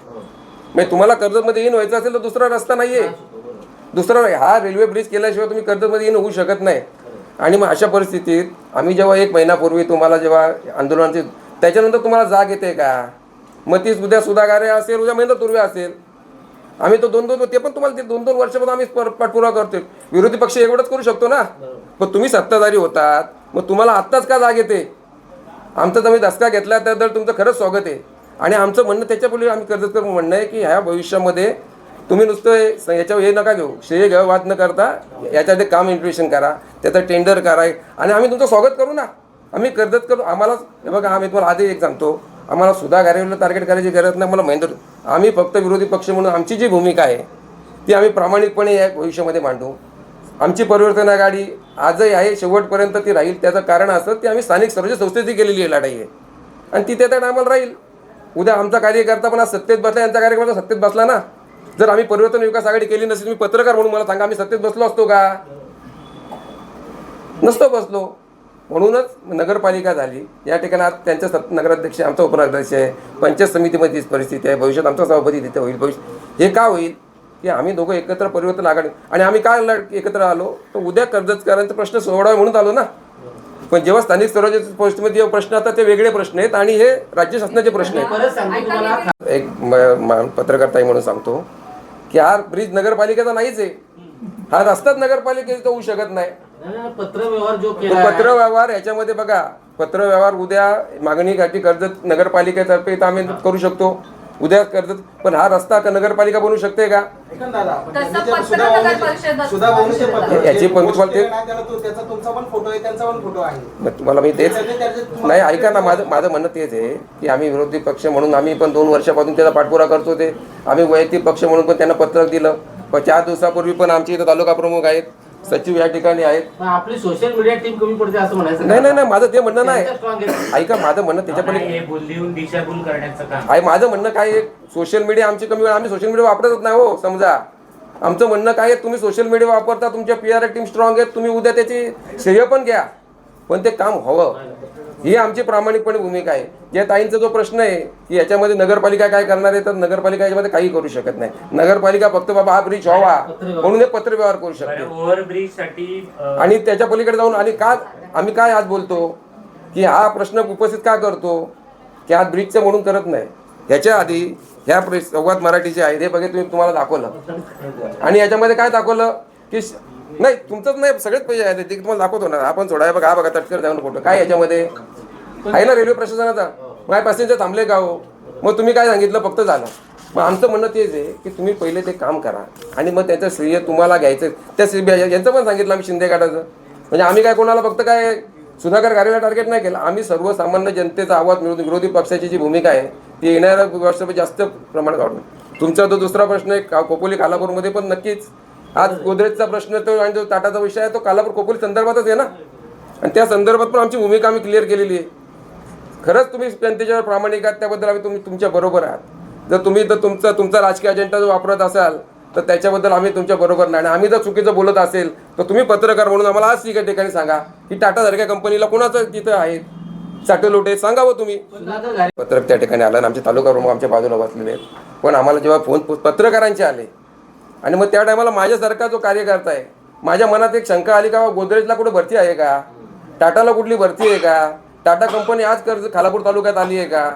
Speaker 1: म्हणजे तुम्हाला कर्जतमध्ये इन व्हायचं असेल तर दुसरा रस्ता नाही आहे, दुसरा नाही. हा रेल्वे ब्रिज केल्याशिवाय तुम्ही कर्जतमध्ये इन होऊ शकत नाही. आणि मग अशा परिस्थितीत आम्ही जेव्हा 1 महिन्यापूर्वी तुम्हाला जेव्हा आंदोलनाचे, त्याच्यानंतर तुम्हाला जाग येते का, मग ती उद्या सुधागारे असेल, उद्या महेंद्र तुर्वे असेल, आम्ही तो 2-2, ते पण तुम्हाला ते 2-2 वर्षापासून आम्ही पाठपुरावा करतोय. विरोधी पक्ष एवढंच करू शकतो ना, पण तुम्ही सत्ताधारी होतात, मग तुम्हाला आत्ताच का जाग येते. आमचा तुम्ही दसका घेतला तर तुमचं खरंच स्वागत आहे. आणि आमचं म्हणणं त्याच्यापूर्वी आम्ही कर्जतकर म्हणणं आहे की ह्या भविष्यामध्ये तुम्ही नुसतं याच्यावर हे नका घेऊ, श्रेय घ्या वाद न करता याच्यामध्ये काम इन्व्हेस्टिगेशन करा, त्याचं टेंडर करा, आणि आम्ही तुमचं स्वागत करू ना. आम्ही कर्जत करू. आम्हाला बघा, आम्ही तुम्हाला आधी एक सांगतो, आम्हाला सुद्धा गारेला टार्गेट करायची गरज नाही. मला महेंद्र, आम्ही फक्त विरोधी पक्ष म्हणून आमची जी भूमिका आहे ती आम्ही प्रामाणिकपणे या भविष्यामध्ये मांडू. आमची परिवर्तन आघाडी आजही आहे, शेवटपर्यंत ती राहील. त्याचं कारण असं की आम्ही स्थानिक स्वराज्य संस्थेची केलेली आहे लढाई आहे, आणि ती त्या टायमाला राहील. उद्या आमचा कार्यकर्ता पण आज सत्तेत बसला, यांचा कार्यकर्ता सत्तेत बसला ना. जर आम्ही परिवर्तन विकास आघाडी केली नसेल, तुम्ही पत्रकार म्हणून मला सांगा, आम्ही सत्तेत बसलो असतो का? नसतो बसलो. म्हणूनच नगरपालिका झाली. या ठिकाणी आज त्यांच्या नगराध्यक्ष, आमचा उपनगराध्यक्ष आहे, पंचायत समितीमध्ये तीच परिस्थिती आहे, भविष्यात आमचा सभापती तिथे होईल. हे का होईल की आम्ही दोघं एकत्र परिवर्तन आघाडी, आणि आम्ही काय एकत्र आलो तर उद्या कर्जतकरांचा प्रश्न सोडवावा म्हणून आलो ना. पण जेव्हा स्थानिक स्वराज्य परिस्थितीमध्ये प्रश्न आता ते वेगळे प्रश्न आहेत, आणि हे राज्य शासनाचे प्रश्न आहेत. एक पत्रकार म्हणून सांगतो की हा ब्रिज नगरपालिकेचा नाहीच आहे, हा रस्ताच नगरपालिकेचा होऊ शकत नाही. पत्रव्यवहार याच्यामध्ये बघा, पत्रव्यवहार उद्या मागणीसाठी कर्जत नगरपालिकेतर्फे आम्ही करू शकतो उद्या कर्जत, पण हा रस्ता का नगरपालिका बनवू शकते का? याची पण तुम्हाला मी तेच नाही, ऐका ना, माझं म्हणणं तेच आहे की आम्ही विरोधी पक्ष म्हणून आम्ही पण 2 वर्षापासून त्याचा पाठपुरावा करतो. ते आम्ही वैयक्तिक पक्ष म्हणून पण त्यांना पत्रक दिलं. पण 4 दिवसापूर्वी पण आमचे इथं तालुका प्रमुख आहेत, सचिव या ठिकाणी आहेत.
Speaker 2: आपली सोशल मीडिया टीम कमी पडते असं म्हणायचं
Speaker 1: नाही, माझं ते म्हणणं नाही. ऐका, माझं म्हणणं त्याच्यापैकी आहे. माझं म्हणणं काय आहे, सोशल मीडिया आमची कमी, आम्ही सोशल मीडिया वापरतच नाही हो. समजा आमचं म्हणणं काय आहे, तुम्ही सोशल मीडिया वापरता, तुमच्या PR टीम स्ट्रॉंग आहेत, तुम्ही उद्या त्याची श्रेय पण घ्या, पण ते काम व्हावं, ही आमची प्रामाणिकपणे भूमिका आहे. या ताईंचा जो प्रश्न आहे की याच्यामध्ये नगरपालिका काय करणार आहे, तर नगरपालिका याच्यामध्ये काही करू शकत नाही. नगरपालिका फक्त बाबा हा ब्रिज व्हावा म्हणून हे पत्रव्यवहार करू शकते.
Speaker 3: ओव्हरब्रिजसाठी
Speaker 1: आणि त्याच्या पलीकडे जाऊन, आणि का आम्ही काय आज बोलतो की हा प्रश्न उपस्थित का करतो की आज ब्रिजचं म्हणून करत नाही. ह्याच्या आधी ह्या संवाद मराठीचे आहे, हे बघा तुम्हाला दाखवलं, आणि याच्यामध्ये काय दाखवलं की नाही, तुमचंच नाही, सगळेच पैसे आहेत ते तुम्हाला दाखवतो ना. आपण सोडा, बघा, हा बघा तटकर जाऊन फोटो काय याच्यामध्ये आहे ना, रेल्वे प्रशासनाचा. मग पॅसेंजर थांबले का हो? मग तुम्ही काय सांगितलं, फक्त झालं. मग आमचं म्हणणं तेच आहे की तुम्ही पहिले ते काम करा, आणि मग त्याचं श्रेय तुम्हाला घ्यायचं. त्या यांचं पण सांगितलं आम्ही शिंदे गटाचं, म्हणजे आम्ही काय कोणाला फक्त काय सुधाकर गारेला टार्गेट नाही केलं. आम्ही सर्वसामान्य जनतेचा आवाज मिळवून विरोधी पक्षाची जी भूमिका आहे ती येणाऱ्या वर्षामध्ये जास्त प्रमाणात वाढवून. तुमचा जो दुसरा प्रश्न आहे खोपोली खालापूरमध्ये पण नक्कीच आज गोदरेजचा प्रश्न तो, आणि जो टाटाचा विषय आहे तो कालापूर खोपोली संदर्भातच आहे ना, आणि त्या संदर्भात पण आमची भूमिका आम्ही क्लिअर केलेली आहे. खरंच तुम्ही जनतेच्यावर प्रामाणिक आहात, त्याबद्दल आम्ही तुमच्या बरोबर आहात. जर तुम्ही तुमचा राजकीय अजेंडा जो वापरत असाल तर त्याच्याबद्दल आम्ही तुमच्या बरोबर नाही. आणि आम्ही जर चुकीचं बोलत असेल तर तुम्ही पत्रकार म्हणून आम्हाला आज ठीक ठिकाणी सांगा की टाटासारख्या कंपनीला कोणाचं तिथं आहे सॅटेलाइट आहे, सांगावं तुम्ही. पत्रक त्या ठिकाणी आलं, आणि आमचे तालुका प्रमुख आमच्या बाजूला बसलेले आहेत. पण आम्हाला जेव्हा फोन पत्रकारांचे आले, आणि मग त्या टायमाला माझ्यासारखा जो कार्यकर्ता आहे, माझ्या मनात एक शंका आली का गोदरेजला कुठे भरती आहे का, टाटाला कुठली भरती आहे का, टाटा कंपनी आज खालापूर तालुक्यात आली आहे का,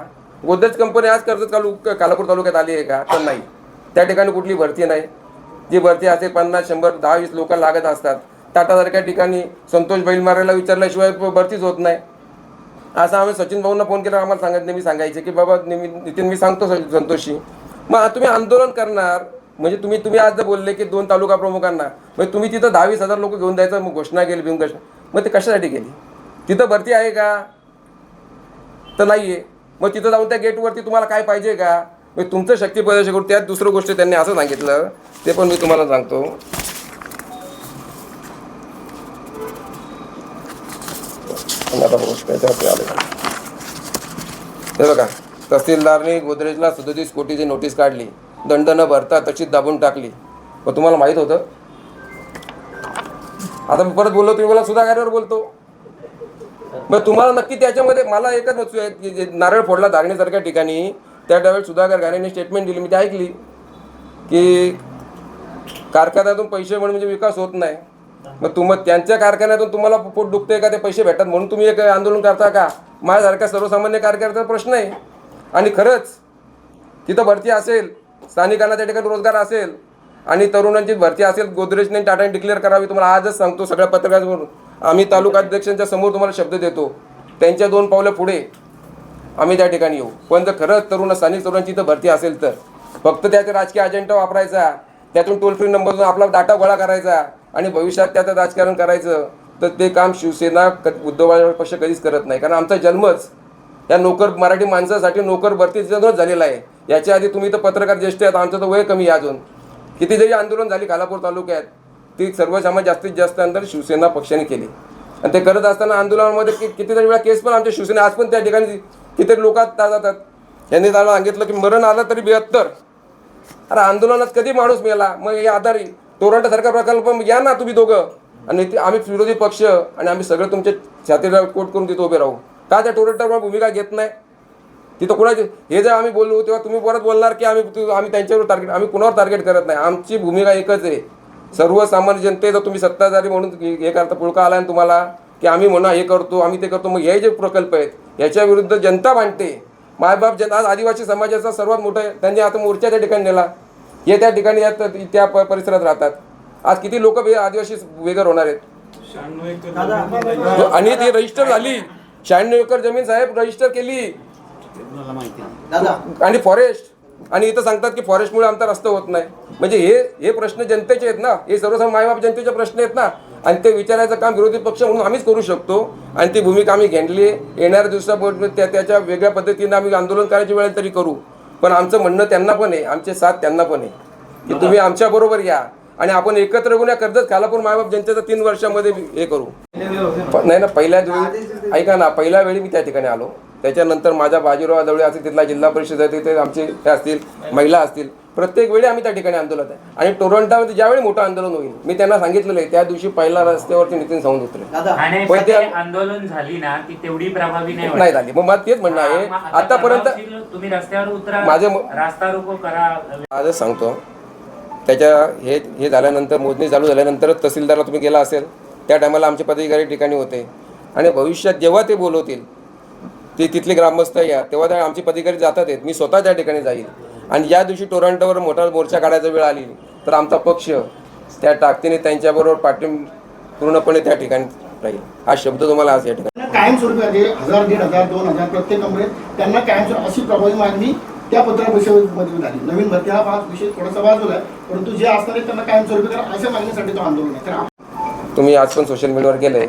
Speaker 1: गोदरेज कंपनी आज खालापूर तालुक्यात आली आहे का, तर नाही. त्या ठिकाणी कुठली भरती नाही. जी भरती असेल 50, 100, 10, 20 लोक लागत असतात. टाटासारख्या ठिकाणी संतोष बैल मारायला विचारल्याशिवाय भरतीच होत नाही. असं आम्ही सचिन भाऊंना फोन केला, आम्हाला नेहमी सांगायचे की बाबा नितीन मी सांगतो संतोषशी, मग तुम्ही आंदोलन करणार म्हणजे तुम्ही आज जर बोलले की 2 तालुका प्रमुखांना, म्हणजे तुम्ही तिथं 10-20 हजार लोक घेऊन जायचं, मग घोषणा केली बिन घोषणा, मग ते कशासाठी केली? तिथं भरती आहे का, तर नाही आहे. मग तिथं जाऊन त्या गेटवरती तुम्हाला काय पाहिजे का, मी तुमचं शक्ती प्रदर्शन करू. त्यात दुसरं गोष्ट त्यांनी असं सांगितलं, ते पण मी तुम्हाला सांगतो. आता त्याच्यावरती आले हे बघा, तहसीलदारने गोदरेजला 37 कोटीची नोटीस काढली, दंड न भरता तशीच दाबून टाकली. मग तुम्हाला माहीत होतं? आता मी परत बोललो, तुम्ही मला सुधागरावर बोलतो. मग तुम्हाला नक्की त्याच्यामध्ये मला एकच नसतो, नारळ फोडला धागणीसारख्या ठिकाणी त्या त्यावेळेस सुधाकर घाणेने स्टेटमेंट दिली, मी ती ऐकली की कारखान्यातून पैसे म्हणजे विकास होत नाही. मग त्यांच्या कारखान्यातून तुम्हाला पोट दुखतंय का, ते पैसे भेटतात म्हणून तुम्ही एक आंदोलन करता का? माझ्यासारख्या सर्वसामान्य कार्यकर्त्याचा प्रश्न आहे. आणि खरंच तिथं भरती असेल, स्थानिकांना त्या ठिकाणी रोजगार असेल आणि तरुणांची भरती असेल, गोदरेजने टाटाने डिक्लेअर करावी. तुम्हाला आजच सांगतो सगळ्या पत्रकारांवरून, आम्ही तालुका अध्यक्षांच्या समोर तुम्हाला शब्द देतो, त्यांच्या 2 पावलं पुढे आम्ही त्या ठिकाणी येऊ. पण जर खरंच स्थानिक तरुणांची इथं भरती असेल तर फक्त त्याचा राजकीय अजेंडा वापरायचा, त्यातून टोल फ्री नंबरतून आपला डाटा गोळा करायचा आणि भविष्यात त्याचं राजकारण करायचं, तर ते काम शिवसेना उद्धव पक्ष कधीच करत नाही. कारण आमचा जन्मच या मराठी माणसासाठी नोकर भरतीचा झालेला आहे. याच्या आधी तुम्ही तर पत्रकार ज्येष्ठ आहेत, आमचं तर वय कमी आहे अजून. किती जरी आंदोलन झाली खालापूर तालुक्यात, ती सर्वसामान्य जास्तीत जास्त अंतर शिवसेना पक्षाने केली. आणि ते करत असताना आंदोलनामध्ये कितीतरी वेळा केस पण आमच्या शिवसेना आज पण त्या ठिकाणी कितीतरी लोक जातात. यांनी त्याला सांगितलं की मरण आलं तरी 72. अरे आंदोलनात कधी माणूस मेला? मग हे आधारी टोरंटोसारखा प्रकल्प या ना तुम्ही दोघं, आणि आम्ही विरोधी पक्ष आणि आम्ही सगळं तुमच्या छातीला कोट करून तिथं उभे राहू. का त्या टोरंटोवर भूमिका घेत नाही? तिथं कुणाची हे जर आम्ही बोलू तेव्हा तुम्ही परत बोलणार की आम्ही त्यांच्यावर टार्गेट, आम्ही कुणावर टार्गेट करत नाही. आमची भूमिका एकच आहे, सर्वसामान्य जनतेचा तुम्ही सत्ताधारी म्हणून हे करता पुळका आला तुम्हाला की आम्ही म्हणा हे करतो आम्ही ते करतो. मग हे जे प्रकल्प आहेत याच्या विरुद्ध जनता भांडते. मायबाप आज आदिवासी समाजाचा सर्वात मोठा त्यांनी आता मोर्चा त्या ठिकाणी नेला. हे त्या ठिकाणी त्या परिसरात राहतात. आज किती लोक आदिवासी बेघर होणार आहेत? आणि ती रजिस्टर झाली, 96 एकर जमीन साहेब रजिस्टर केली. आणि फॉरेस्ट, आणि इथं सांगतात की फॉरेस्टमुळे आमचा रस्ता होत नाही. म्हणजे हे प्रश्न जनतेचे आहेत ना, हे सर्वसामान्य मायबाप जनतेचे प्रश्न आहेत ना. आणि ते विचारायचं काम विरोधी पक्ष म्हणून आम्हीच करू शकतो. आणि ती भूमिका आम्ही घेतली. येणाऱ्या दिवसापर्यंत त्याच्या वेगळ्या पद्धतीने आम्ही आंदोलन करायची वेळ तरी करू. पण आमचं म्हणणं त्यांना पण आहे, आमचे साथ त्यांना पण आहे की तुम्ही आमच्याबरोबर या आणि आपण एकत्र येऊन या कर्जत खालापूर मायबाप जनतेचं 3 वर्षामध्ये हे करू. नाही ना, पहिल्या वेळी ऐका ना, पहिल्या वेळी मी त्या ठिकाणी आलो. त्याच्यानंतर माझ्या बाजीराव दवळे असतील, तिथला जिल्हा परिषद आहे, तिथे आमचे हे असतील, महिला असतील, प्रत्येक वेळी आम्ही त्या ठिकाणी आंदोलन आहे. आणि टोरंटोमध्ये ज्यावेळी मोठं आंदोलन होईल मी त्यांना सांगितलेलं आहे, त्या दिवशी पहिला रस्त्यावरती नितीन सावंत उतरले. पण ते
Speaker 2: आंदोलन झाली ना ती तेवढी प्रभावी
Speaker 1: नाही झाली. मग मला तेच म्हणणं आहे आतापर्यंत
Speaker 2: तुम्ही रस्त्यावर उतरा,
Speaker 1: माझं
Speaker 2: रास्ता रोको करा.
Speaker 1: आजच सांगतो, त्याच्या हे झाल्यानंतर मोजणी चालू झाल्यानंतरच तहसीलदारला तुम्ही गेला असेल, त्या टायमाला आमचे पदाधिकारी ठिकाणी होते. आणि भविष्यात जेव्हा ते बोलवतील ते तिथले ग्रामस्थ या तेव्हा त्या आमचे पदाधिकारी जातात आहेत, मी स्वतः त्या ठिकाणी जाईल. आणि ज्या दिवशी टोरंटोवर मोठा मोर्चा काढायचा वेळ आली तर आमचा पक्ष त्या ताकदीने त्यांच्याबरोबर पूर्णपणे त्या ठिकाणी राहील. हा शब्द तुम्हाला आज या ठिकाणी
Speaker 3: कायमस्वरूपी 1000, 1500, 2000 प्रत्येक कंपनीत त्यांना कायमस्वरूपी अशी प्रभावी मागणी त्या पत्रपरिषदेमध्ये झाली. नवीन भरती हा विषय थोडासा बाजूला आहे, परंतु जे असणार आहे त्यांना कायमस्वरूपी करा अशा मागणीसाठी तो आंदोलन आहे. तर
Speaker 1: तुम्ही आज पण सोशल मीडियावर गेले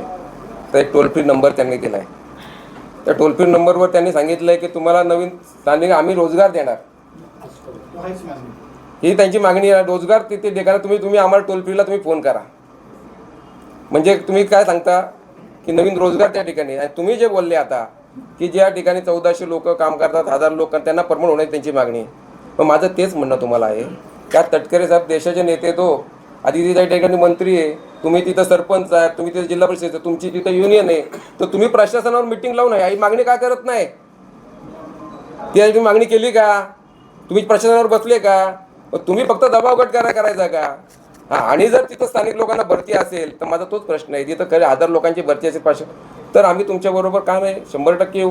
Speaker 1: तर एक टोल फ्री नंबर त्यांनी केला आहे. त्या टोल फ्री नंबरवर त्यांनी सांगितलं आहे की तुम्हाला नवीन स्थानिक आम्ही रोजगार देणार, ही त्यांची मागणी आहे. रोजगार तिथे देणार तुम्ही आम्हाला टोल फ्रीला तुम्ही फोन करा. म्हणजे तुम्ही काय सांगता की नवीन रोजगार त्या ठिकाणी. आणि तुम्ही जे बोलले आता की ज्या ठिकाणी 1400 लोक काम करतात, 1000 लोक त्यांना परमनंट होण्याची त्यांची मागणी आहे. पण माझं तेच म्हणणं तुम्हाला आहे का तटकरे साहेब देशाचे नेते, तो आधी त्या ठिकाणी मंत्री आहे, तुम्ही तिथं सरपंच आहे, तुम्ही तिथं जिल्हा परिषद, तुमची तिथं युनियन आहे, तर तुम्ही प्रशासनावर मिटिंग लावून ही मागणी का करत नाही? ती तुम्ही मागणी केली का? तुम्ही प्रशासनावर बसले का? तुम्ही फक्त दबाव गट करायचा का? हां, आणि जर तिथं स्थानिक लोकांना भरती असेल तर माझा तोच प्रश्न आहे, तिथं खरे 1000 लोकांची भरती असेल तर आम्ही तुमच्याबरोबर काम आहे 100% येऊ.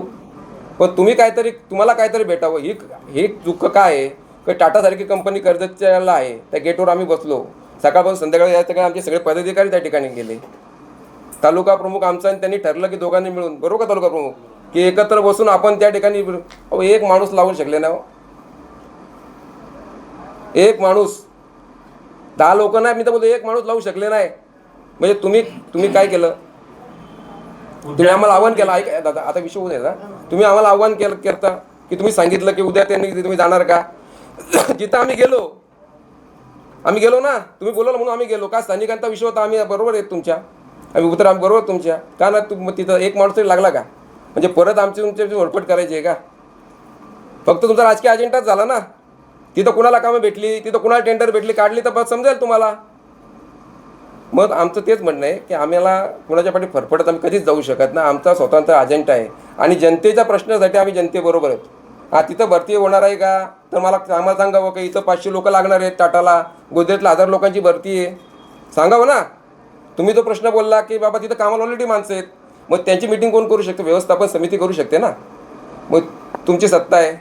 Speaker 1: पण तुम्हाला काहीतरी भेटावं. ही दुःख काय आहे की टाटासारखी कंपनी कर्जतच्याला आहे, त्या गेटवर आम्ही बसलो, सकाळपासून संध्याकाळी या ठिकाणी आमचे सगळे पदाधिकारी त्या ठिकाणी गेले. तालुका प्रमुख आमचा आणि त्यांनी ठरलं की दोघांनी मिळून, बरोबर का तालुका प्रमुख, की एकत्र बसून आपण त्या ठिकाणी एक माणूस लावू शकले ना. एक माणूस, 10 लोक नाही, मी तर बोलतो एक माणूस लावू शकले नाही. म्हणजे तुम्ही काय केलं? तुम्ही आम्हाला आव्हान केलं. ऐका दादा, आता विषय होऊ द्या. तुम्ही आम्हाला आव्हान करता की तुम्ही सांगितलं की उद्या तुम्ही जाणार का? जिथं आम्ही गेलो ना, तुम्ही बोलवलं म्हणून आम्ही गेलो. का स्थानिकांचा विषय होता, आम्ही बरोबर आहेत तुमच्या, आम्ही उतर आम्ही बरोबर तुमच्या. का ना तिथं एक माणूस तरी लागला का? म्हणजे परत तुमची वरपट करायची आहे का? फक्त तुमचा राजकीय अजेंडाच झाला ना. तिथं कुणाला कामं भेटली, तिथं कुणाला टेंडर भेटली, काढली तर बस समजेल तुम्हाला. मग आमचं तेच म्हणणं आहे की आम्हाला कुणाच्या पाठी फरफडत आम्ही कधीच जाऊ शकत ना. आमचा स्वतंत्र अजेंडा आहे आणि जनतेच्या प्रश्नासाठी आम्ही जनतेबरोबर आहेत. हा, तिथं भरती होणार आहे का? तर आम्हाला सांगावं की इथं 500 लोक लागणार आहेत, टाटाला गोदरेजला 1000 लोकांची भरती आहे, सांगावं ना. तुम्ही तो प्रश्न बोलला की बाबा तिथं कामाला ऑलरेडी माणसं आहेत, मग त्यांची मीटिंग कोण करू शकते? व्यवस्थापन समिती करू शकते ना. मग तुमची सत्ता आहे,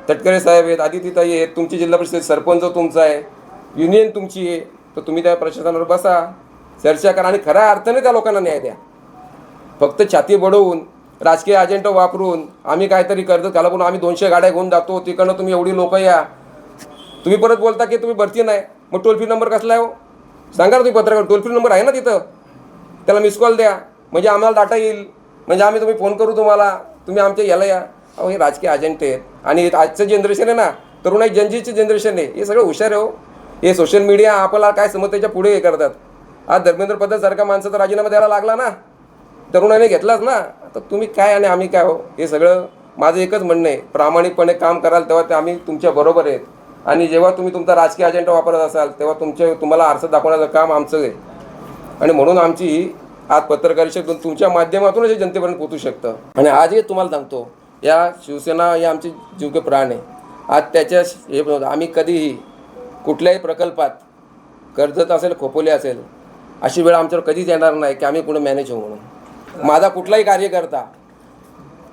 Speaker 1: तटकरे साहेब आहेत, आदितीताई आहेत, तुमची जिल्हा परिषद सरपंच तुमचा आहे, युनियन तुमची आहे, तर तुम्ही त्या प्रशासनावर बसा, चर्चा करा आणि खऱ्या अर्थाने त्या लोकांना न्याय द्या. फक्त छाती बडवून राजकीय अजेंडा वापरून आम्ही काहीतरी कर्ज कालापून आम्ही 200 गाड्या घेऊन जातो, तिकडनं तुम्ही एवढी लोक या, तुम्ही परत बोलता की तुम्ही भरती नाही. मग टोल फ्री नंबर कसला आहे हो? सांगा ना तुम्ही पत्रकार, टोल फ्री नंबर आहे ना तिथं, त्याला मिस कॉल द्या, म्हणजे आम्हाला डाटा येईल, म्हणजे आम्ही तुम्ही फोन करू तुम्हाला, तुम्ही आमच्या याला या. अहो, हे राजकीय अजेंडे आहेत आणि आजचं जनरेशन आहे ना, तरुण आहे, जनजीची जनरेशन आहे, हे सगळं हुशार आहे हो. हे सोशल मीडिया आपल्याला काय समजतेच्या पुढे हे करतात. आज धर्मेंद्र प्रधानसारखा माणसाचा राजीनामा द्यायला लागला ना, तरुणाने घेतलाच ना. तर तुम्ही काय आणि आम्ही काय हो? हे सगळं माझं एकच म्हणणं आहे, प्रामाणिकपणे काम कराल तेव्हा ते आम्ही तुमच्या बरोबर आहेत. आणि जेव्हा तुम्ही तुमचा राजकीय अजेंडा वापरत असाल तेव्हा तुम्हाला आरसा दाखवण्याचं काम आमचं आहे. आणि म्हणून आमची आज पत्रकारिता तुमच्या माध्यमातूनच हे जनतेपर्यंत पोहोचू शकतं. आणि आजही तुम्हाला सांगतो, या शिवसेना हे आमचे जीव के प्राण आहे. आज त्याच्या हे आम्ही कधीही कुठल्याही प्रकल्पात, कर्जत असेल, खोपोली असेल, अशी वेळ आमच्यावर कधीच येणार नाही की आम्ही कुठं मॅनेज होऊ म्हणून. माझा कुठलाही कार्यकर्ता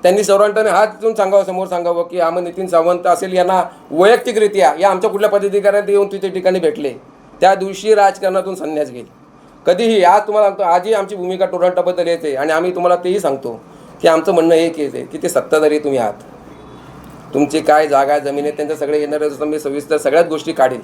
Speaker 1: त्यांनी सर्वांनी हात देऊन सांगावं, समोर सांगावं की आम्ही नितीन सावंत असेल यांना वैयक्तिकरित्या या आमच्या कुठल्या पदाधिकाऱ्यांना येऊन तिथे ठिकाणी भेटले, त्या दिवशी राजकारणातून संन्यास घेईल. कधीही. आज तुम्हाला सांगतो, आजही आमची भूमिका टोरांटाबद्दल येते आणि आम्ही तुम्हाला तेही सांगतो की आमचं म्हणणं एक येते की ते सत्ताधारी तुम्ही आहात, तुमची काय जागा जमीन आहे त्यांचं सगळे येणारे मी सविस्तर सगळ्याच गोष्टी काढील.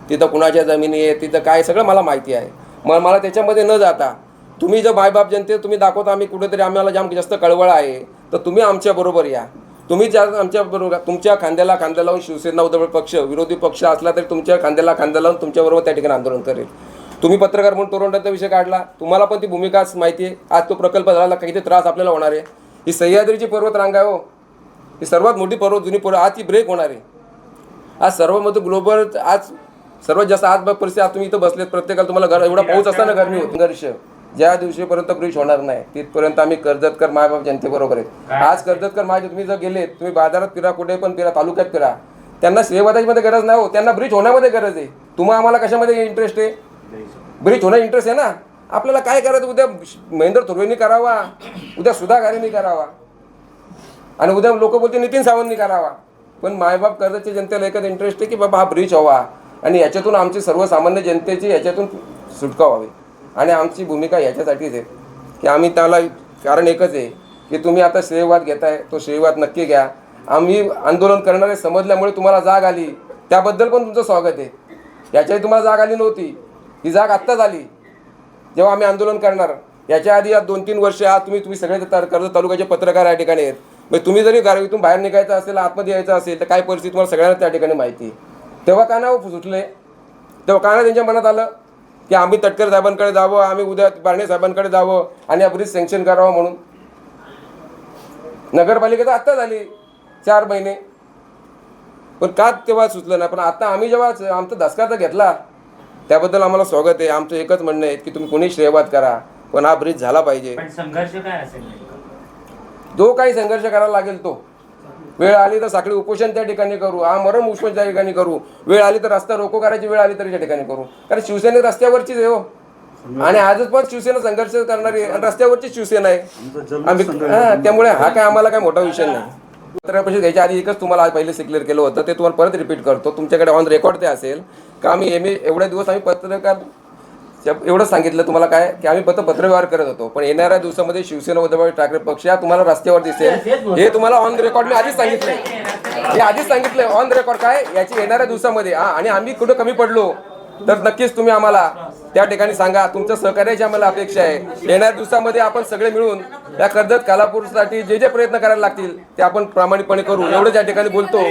Speaker 1: तिथं कुणाच्या जमिनी आहे, तिथं काय, सगळं मला माहिती आहे. मग मला त्याच्यामध्ये न जाता तुम्ही जर मायबाप जनते तुम्ही दाखवता आम्ही कुठेतरी आम्हाला जास्त कळवळ आहे, तर तुम्ही आमच्याबरोबर या. तुम्ही ज्या आमच्याबरोबर तुमच्या खांद्याला खांदा लावून शिवसेना उद्धव पक्ष विरोधी पक्ष असला तरी तुमच्या खांद्याला खांदा लावून तुमच्याबरोबर त्या ठिकाणी आंदोलन करेल. तुम्ही पत्रकार म्हणून टोरंटोचा विषय काढला, तुम्हाला पण ती भूमिकाच माहिती आहे. आज तो प्रकल्प झाला, काही त्रास आपल्याला होणार आहे. ही सह्याद्रीची पर्वतरांग आहे हो, ही सर्वात मोठी जुनी आज ती ब्रेक होणार आहे. आज सर्व मोठं ग्लोबल, आज सर्वात जास्त आज परिस्थिती, आज तुम्ही इथं बसलेत, प्रत्येकाला तुम्हाला एवढा पाऊस असताना गरमी होती. संघर्ष ज्या दिवशीपर्यंत ब्रिज होणार नाही तिथपर्यंत आम्ही कर्जतकर मायबाप जनतेबरोबर आहेत. आज कर्जतकर माझे तुम्ही जर गेले, तुम्ही बाजारात फिरा, कुठे पण फिरा, तालुक्यात फिरा, त्यांना सेवादारीमध्ये गरज नाही हो, त्यांना ब्रिज होण्यामध्ये गरज आहे. तुम्हाला आम्हाला कशामध्ये इंटरेस्ट आहे? ब्रिज होण्यात इंटरेस्ट आहे ना. आपल्याला काय करायचं, उद्या महेंद्र थोरवेंनी करावा, उद्या सुधा गारेंनी करावा आणि उद्या लोक बोलते नितीन सावंतनी करावा. पण मायबाप कर्जतच्या जनतेला एकच इंटरेस्ट आहे की बाबा हा ब्रिज व्हावा आणि याच्यातून आमची सर्वसामान्य जनतेची याच्यातून सुटका व्हावी. आणि आमची भूमिका याच्यासाठीच आहे की आम्ही त्याला कारण एकच आहे की तुम्ही आता श्रेयवाद घेताय, तो श्रेयवाद नक्की घ्या. आम्ही आंदोलन करणारे समजल्यामुळे तुम्हाला जाग आली, त्याबद्दल पण तुमचं स्वागत आहे. याच्याही तुम्हाला जाग आली नव्हती, ही जाग आत्ताच आली जेव्हा आम्ही आंदोलन करणार. याच्या आधी 2-3 वर्ष आज तुम्ही सगळे कर्जत तालुक्याचे पत्रकार या ठिकाणी आहेत. मग तुम्ही जरी गारवीतून बाहेर निघायचं असेल, आतमध्ये यायचं असेल तर काय परिस्थिती तुम्हाला सगळ्यांना त्या ठिकाणी माहिती. तेव्हा का नाव सुटले, तेव्हा का त्यांच्या मनात आलं की आम्ही तटकरे साहेबांकडे जावं, आम्ही उद्या बारणे साहेबांकडे जावं आणि हा ब्रिज सँक्शन करावं म्हणून. नगरपालिकेचं आत्ता झाली 4 महिने, पण का तेव्हा सुचलं नाही. पण आता आम्ही जेव्हा आमचा दसकाचा घेतला त्याबद्दल आम्हाला स्वागत आहे. आमचं एकच म्हणणं आहे की तुम्ही कोणी श्रेयवाद करा, पण हा ब्रिज झाला पाहिजे.
Speaker 2: पण संघर्ष काय असेल?
Speaker 1: जो काही संघर्ष करायला लागेल तो, वेळ आली तर साखळी उपोषण त्या ठिकाणी करू, आमरण उपोषण त्या ठिकाणी करू, वेळ आली तर रस्ता रोको करायची वेळ आली तरी त्या ठिकाणी करू. कारण शिवसेना रस्त्यावरचीच आहे हो, आणि आजच पण शिवसेना संघर्ष करणारी आणि रस्त्यावरचीच शिवसेना आहे आम्ही. त्यामुळे हा काय आम्हाला काय मोठा विषय नाही. पत्रकार घ्यायच्या आधी एकच तुम्हाला आज पहिले क्लिअर केलं होतं, ते तुम्हाला परत रिपीट करतो. तुमच्याकडे ऑन रेकॉर्ड ते असेल का आम्ही एवढे दिवस आम्ही पत्रकार एवढंच सांगितलं तुम्हाला काय की आम्ही पत्रव्यवहार करत होतो, पण येणाऱ्या दिवसामध्ये शिवसेना उद्धव ठाकरे पक्ष हा तुम्हाला रस्त्यावर दिसेल. हे तुम्हाला ऑन रेकॉर्ड मी आधीच सांगितलंय, हे आधीच सांगितलंय ऑन रेकॉर्ड काय याची येणाऱ्या दिवसामध्ये. आणि आम्ही कुठं कमी पडलो तर नक्कीच तुम्ही आम्हाला त्या ठिकाणी सांगा. तुमच्या सहकार्याची आम्हाला अपेक्षा आहे. येणाऱ्या दिवसामध्ये आपण सगळे मिळून या कर्जत कालापूरसाठी जे जे प्रयत्न करायला लागतील ते आपण प्रामाणिकपणे करू, एवढं त्या ठिकाणी बोलतो.